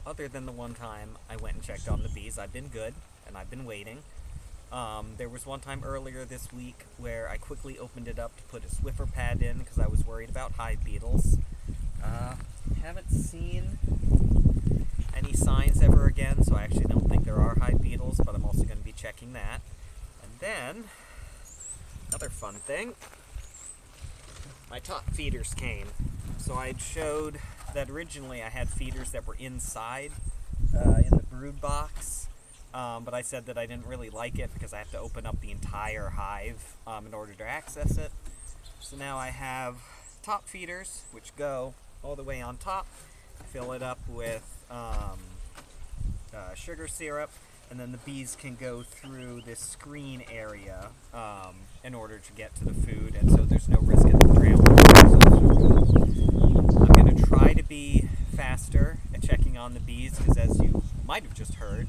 other than the one time I went and checked on the bees, I've been good, and I've been waiting. There was one time earlier this week where I quickly opened it up to put a Swiffer pad in because I was worried about hive beetles. Haven't seen any signs ever again, so I actually don't think there are hive beetles, but I'm also going to be checking that. And then, another fun thing, my top feeders came. So I showed that originally I had feeders that were inside in the brood box, but I said that I didn't really like it because I have to open up the entire hive in order to access it. So now I have top feeders, which go all the way on top, fill it up with sugar syrup, and then the bees can go through this screen area in order to get to the food, and so there's no risk of them trampling. I'm going to try to be faster at checking on the bees because, as you might have just heard,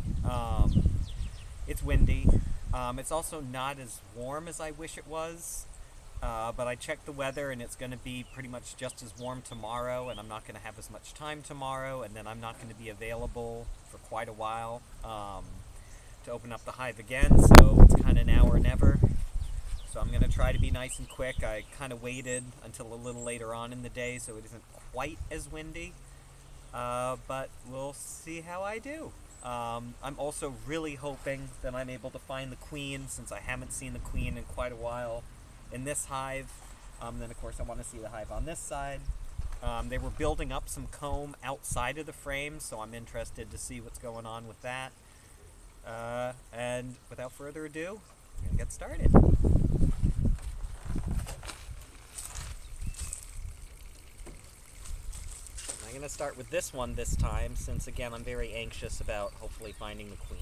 it's windy. It's also not as warm as I wish it was, but I checked the weather and it's going to be pretty much just as warm tomorrow, and I'm not going to have as much time tomorrow, and then I'm not going to be available for quite a while to open up the hive again, so it's kind of now or never. So I'm going to try to be nice and quick. I kind of waited until a little later on in the day so it isn't quite as windy, but we'll see how I do. I'm also really hoping that I'm able to find the queen, since I haven't seen the queen in quite a while in this hive. Then of course I want to see the hive on this side. They were building up some comb outside of the frame, so I'm interested to see what's going on with that. And without further ado, I'm going to get started. I'm going to start with this one this time, since again I'm very anxious about hopefully finding the queen.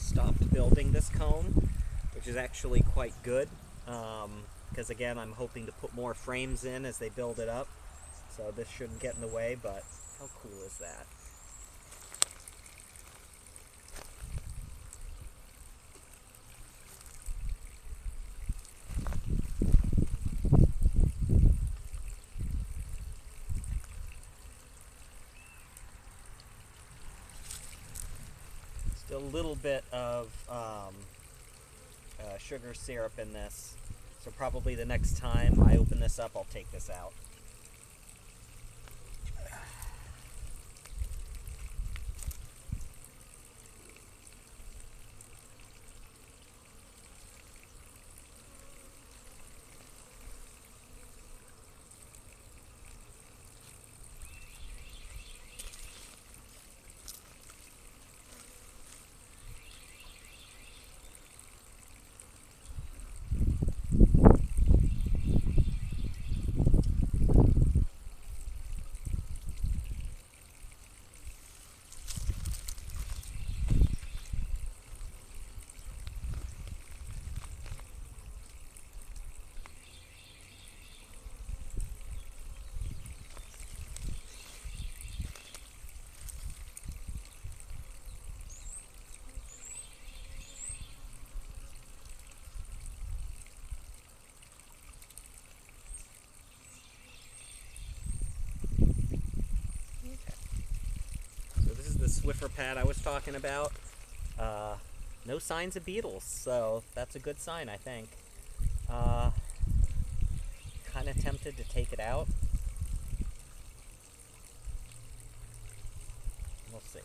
Stopped building this comb, which is actually quite good, because again I'm hoping to put more frames in as they build it up, so this shouldn't get in the way, but how cool is that? A little bit of sugar syrup in this, so probably the next time I open this up I'll take this out. The Swiffer pad I was talking about. No signs of beetles, so that's a good sign, I think. Kind of tempted to take it out. We'll see.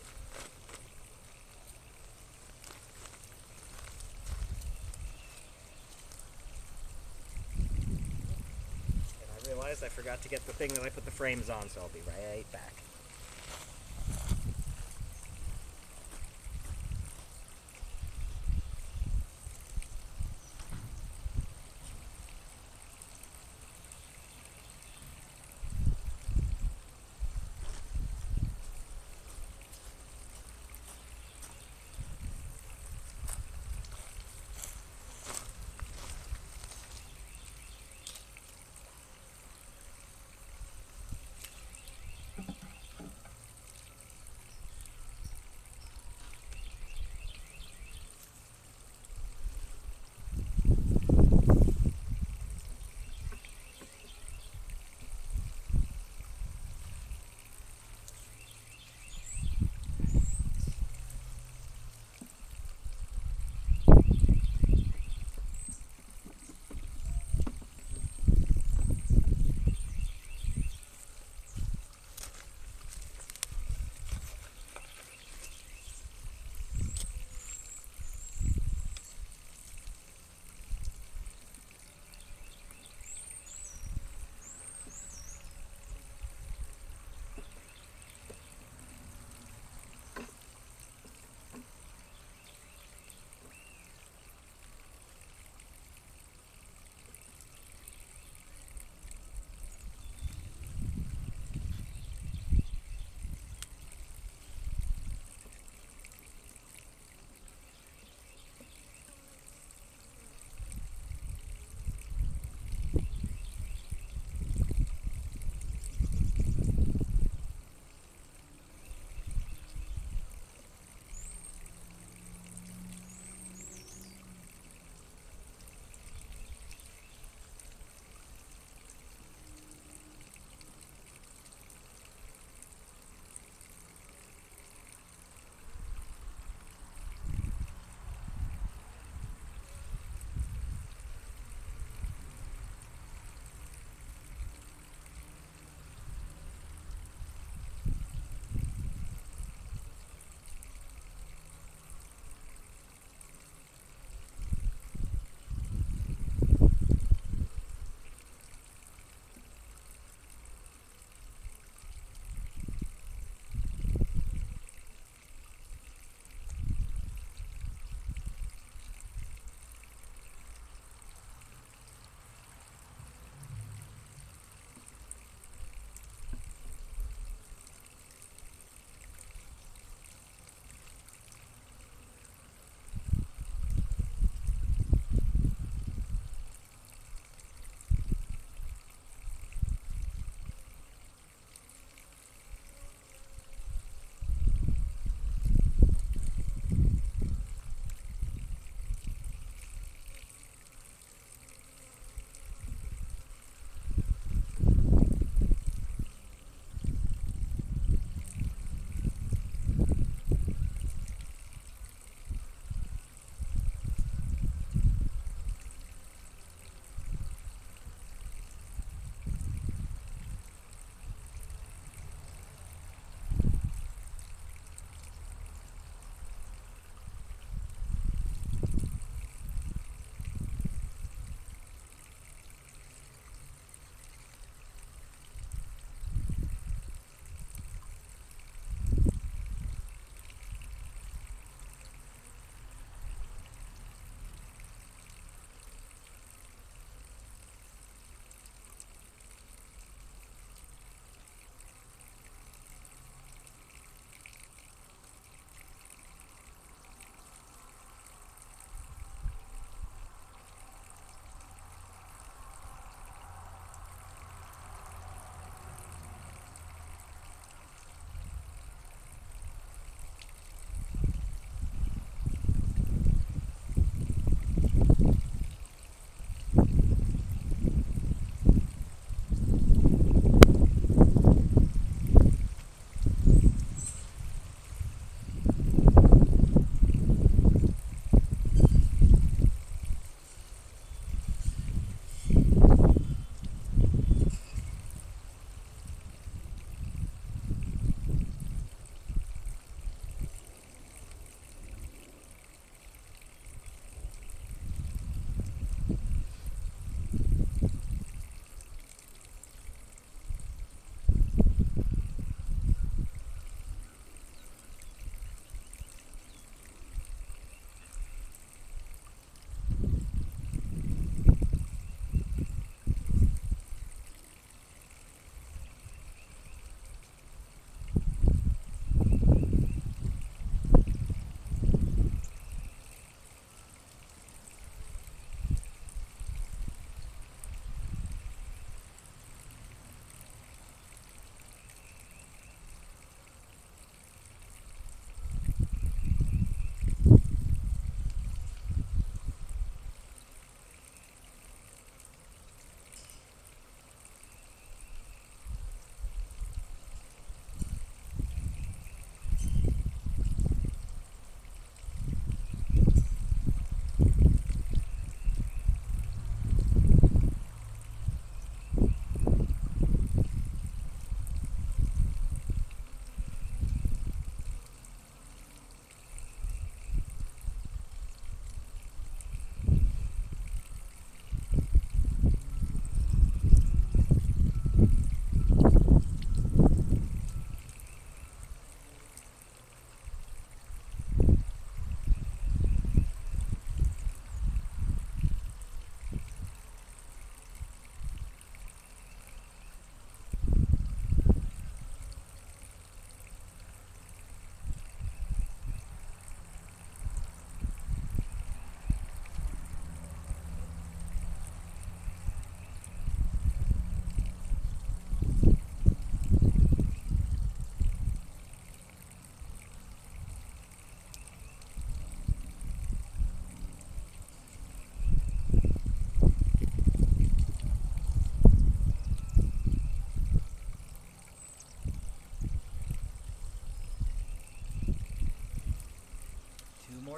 And I realized I forgot to get the thing that I put the frames on, so I'll be right back.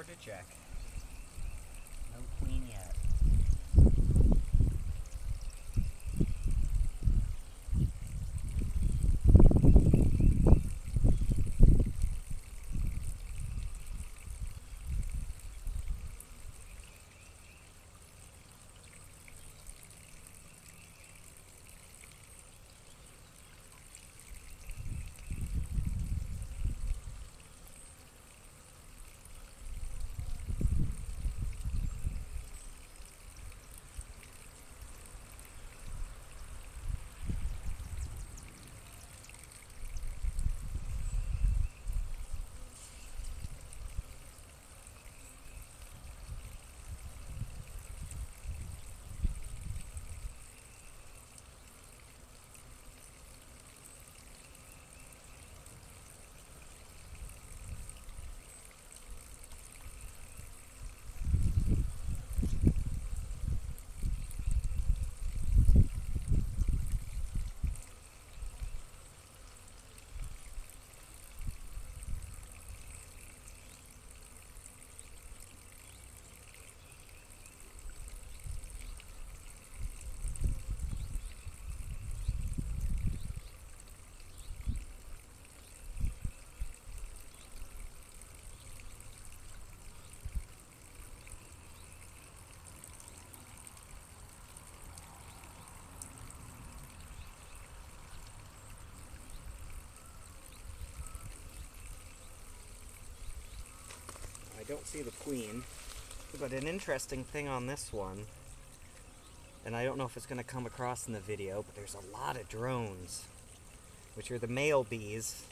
more to check. No queen yet. I don't see the queen, but an interesting thing on this one, and I don't know if it's going to come across in the video, but there's a lot of drones, which are the male bees,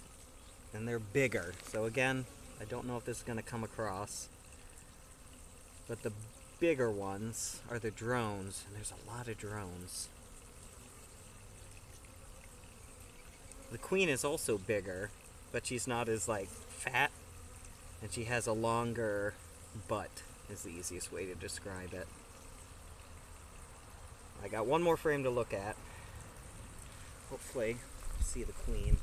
and they're bigger. So again, I don't know if this is going to come across, but the bigger ones are the drones, and there's a lot of drones. The queen is also bigger, but she's not as like fat, and she has a longer butt, is the easiest way to describe it. I got one more frame to look at. Hopefully, see the queen.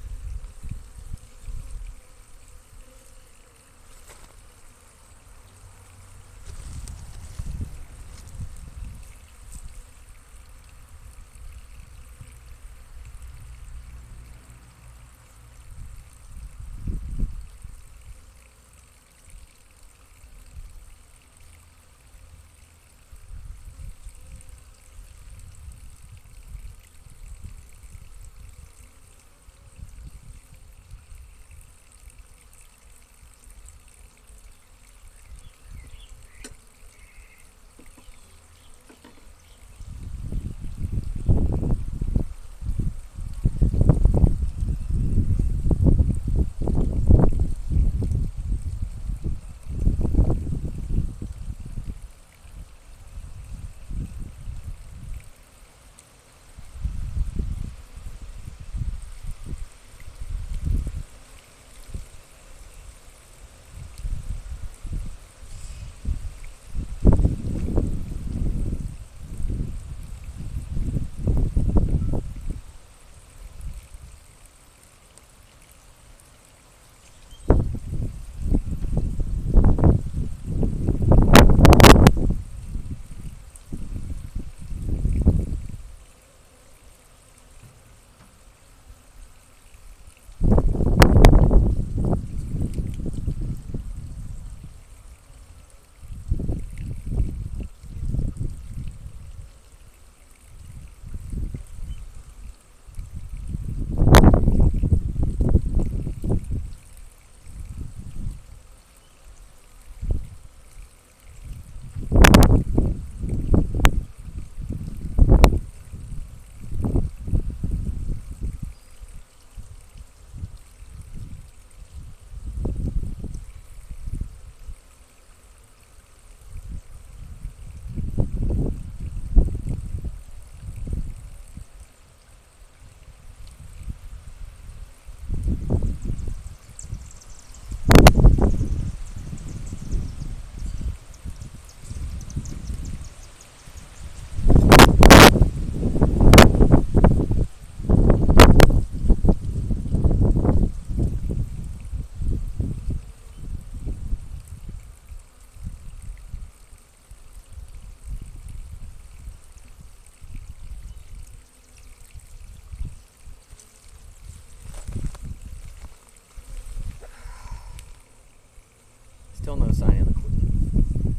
Still no sign of the queen.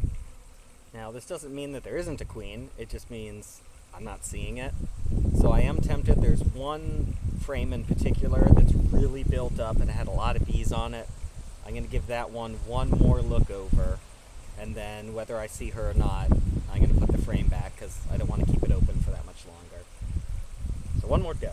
Now, this doesn't mean that there isn't a queen. It just means I'm not seeing it. So I am tempted. There's one frame in particular that's really built up and it had a lot of bees on it. I'm going to give that one more look over, and then whether I see her or not, I'm going to put the frame back because I don't want to keep it open for that much longer. So one more go.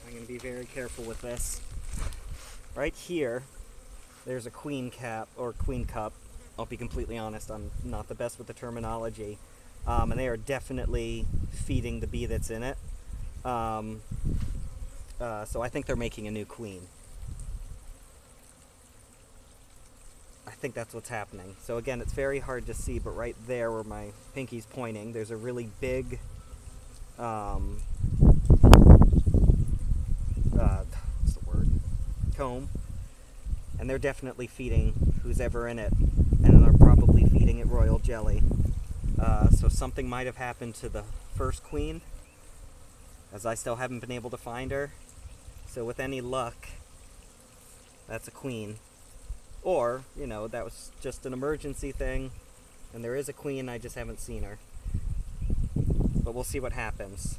I'm going to be very careful with this. Right here, there's a queen cap, or queen cup. I'll be completely honest, I'm not the best with the terminology. And they are definitely feeding the bee that's in it. So I think they're making a new queen. I think that's what's happening. So again, it's very hard to see, but right there where my pinky's pointing, there's a really big what's the word? Comb. And they're definitely feeding who's ever in it. And they're probably feeding it royal jelly. So something might have happened to the first queen, as I still haven't been able to find her. So with any luck, that's a queen. Or, you know, that was just an emergency thing, and there is a queen, I just haven't seen her. But we'll see what happens.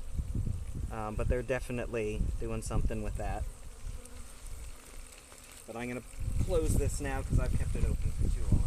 But they're definitely doing something with that. But I'm going to close this now because I've kept it open for too long.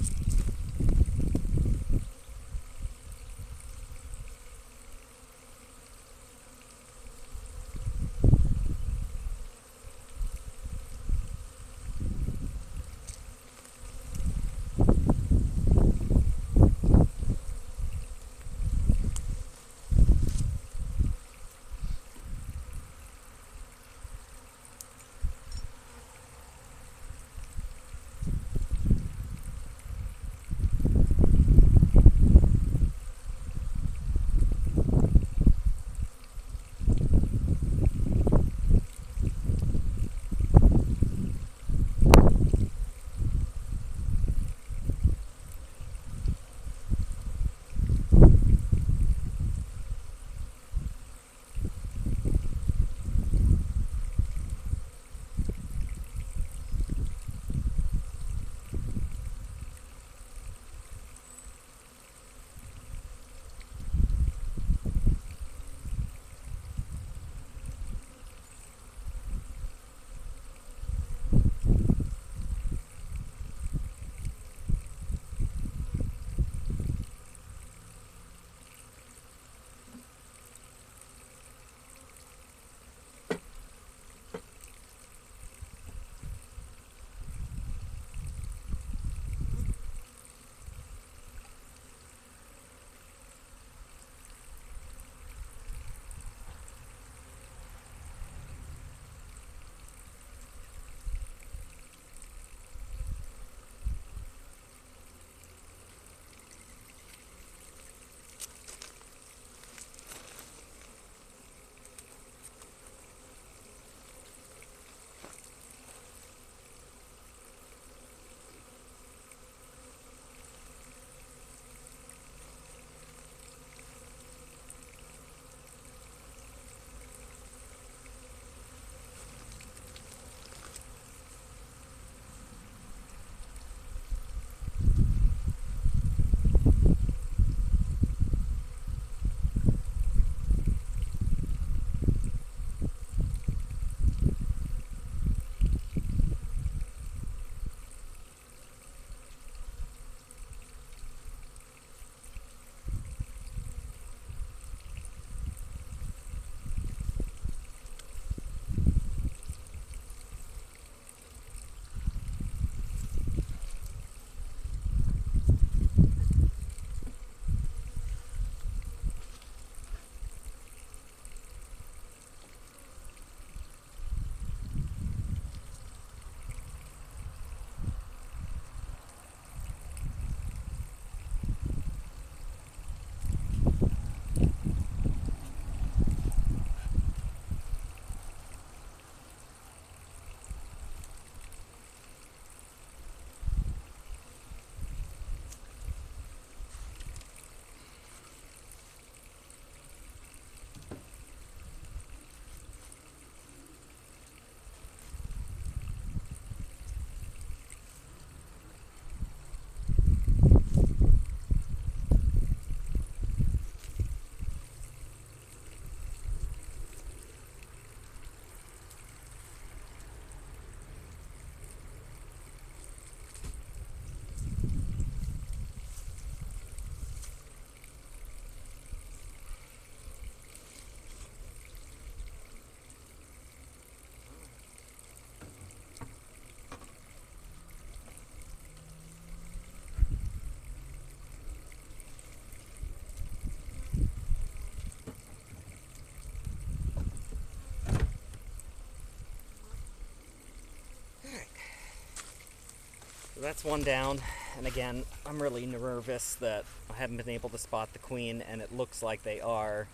that's one down, and again, I'm really nervous that I haven't been able to spot the queen, and it looks like they are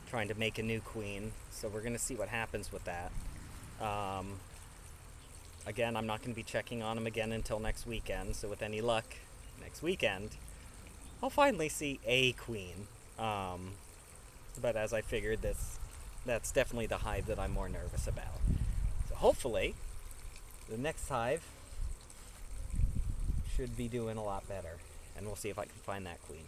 trying to make a new queen, so we're going to see what happens with that. Again, I'm not going to be checking on them again until next weekend, so with any luck, next weekend, I'll finally see a queen. But as I figured, that's definitely the hive that I'm more nervous about. So hopefully, the next hive should be doing a lot better, and we'll see if I can find that queen.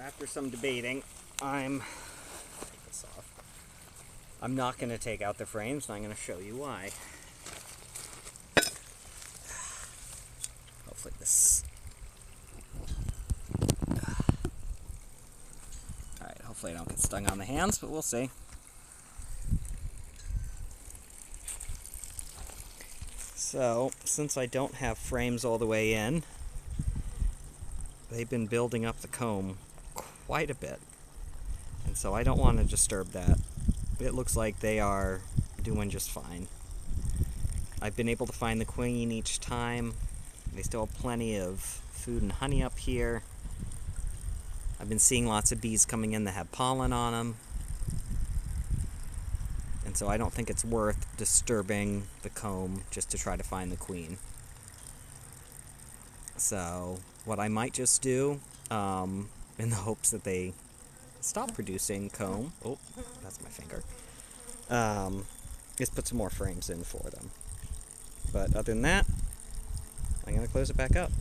After some debating, I'm not going to take out the frames, and I'm going to show you why. Hopefully this... Alright, hopefully I don't get stung on the hands, but we'll see. So, since I don't have frames all the way in, they've been building up the comb quite a bit, and so I don't want to disturb that. It looks like they are doing just fine. I've been able to find the queen each time. They still have plenty of food and honey up here. I've been seeing lots of bees coming in that have pollen on them, and so I don't think it's worth disturbing the comb just to try to find the queen. So what I might just do, in the hopes that they stop producing comb, oh, that's my finger, is put some more frames in for them. But other than that, I'm going to close it back up.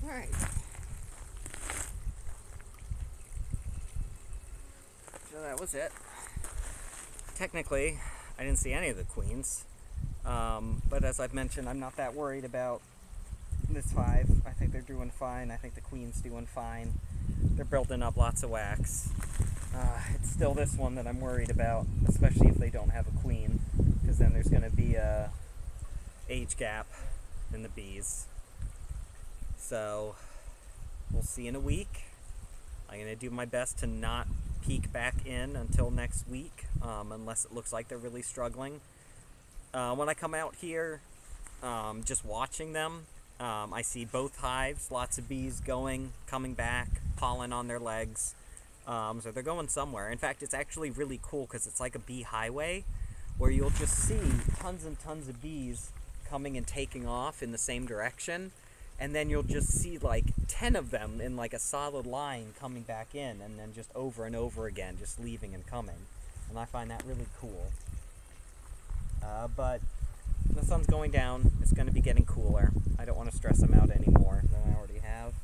Alright. So that was it. Technically, I didn't see any of the queens. But as I've mentioned, I'm not that worried about this hive. I think they're doing fine. I think the queen's doing fine. They're building up lots of wax. It's still this one that I'm worried about, especially if they don't have a queen, because then there's going to be a age gap in the bees. So we'll see in a week. I'm going to do my best to not peek back in until next week, unless it looks like they're really struggling. When I come out here, just watching them, I see both hives, lots of bees coming back, pollen on their legs. So they're going somewhere. In fact, it's actually really cool because it's like a bee highway where you'll just see tons and tons of bees coming and taking off in the same direction. And then you'll just see like 10 of them in like a solid line coming back in, and then just over and over again, just leaving and coming. And I find that really cool. But the sun's going down. It's going to be getting cooler. I don't want to stress them out any more than I already have.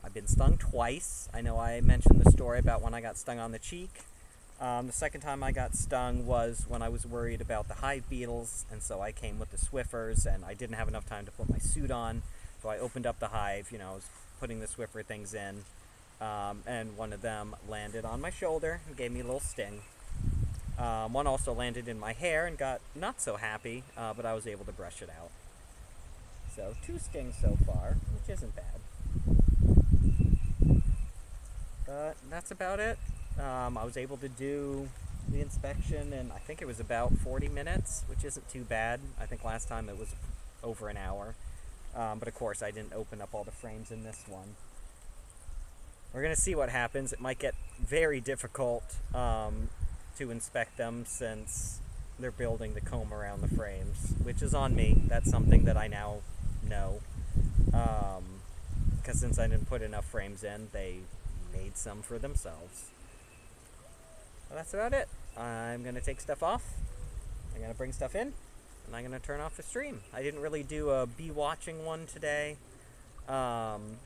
I've been stung twice. I know I mentioned the story about when I got stung on the cheek. The second time I got stung was when I was worried about the hive beetles, and so I came with the Swiffers, and I didn't have enough time to put my suit on, so I opened up the hive, I was putting the Swiffer things in, and one of them landed on my shoulder and gave me a little sting. One also landed in my hair and got not so happy, but I was able to brush it out. So 2 stings so far, which isn't bad. But that's about it. I was able to do the inspection in, I think it was about 40 minutes, which isn't too bad. I think last time it was over an hour. But of course I didn't open up all the frames in this one. We're going to see what happens. It might get very difficult to inspect them since they're building the comb around the frames, which is on me. That's something that I now know. Because since I didn't put enough frames in, they made some for themselves. Well, that's about it. I'm going to take stuff off. I'm going to bring stuff in. And I'm going to turn off the stream. I didn't really do a bee watching one today.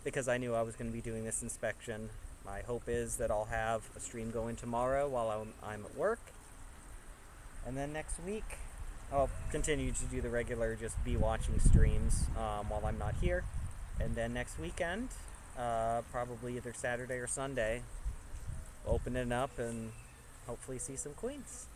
Because I knew I was going to be doing this inspection. My hope is that I'll have a stream going tomorrow while I'm at work. And then next week, I'll continue to do the regular just bee watching streams while I'm not here. And then next weekend, probably either Saturday or Sunday, open it up and hopefully see some queens.